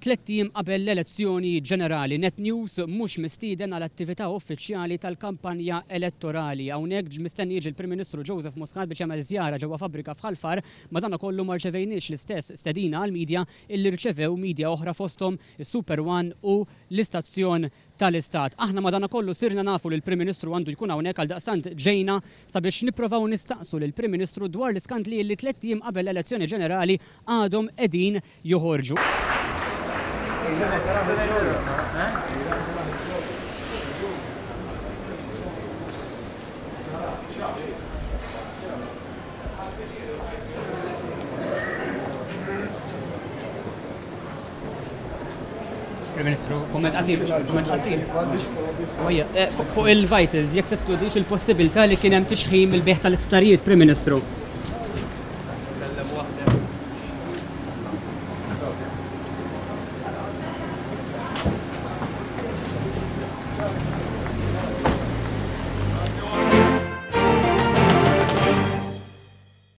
Tlettim qabel l-elezzjoni ġenerali, Net News mhux mistieden għal attività uffiċjali tal-kampanja elettorali. Hawnhekk mistenni jiġi l-Prim Ministru Joseph Muscat biex jagħmel żjara ġewwa fabbrika f'Ħalfar, madankollu ma rċevejniex l-istess stedina għall-midja illi rċevew midja oħra fosthom is-Super One u l-istazzjon tal-Istat. Aħna madankollu sirna nafu li l-Prim Ministru għandu jkun hawnhekk għal daqstant ġejna sabiex nippruvaw nistaqsu lill-Prim Ministru dwar l-iskandli li tlettim qabel l-elezzjoni ġenerali għadhom qegħdin joħorġu. Prim Ministru, komment qasir. Fuq il-vitals, jekk teskludix il-possibilità li kien hemm tixħim il-beħ tal-isptarijiet, Prim Ministru.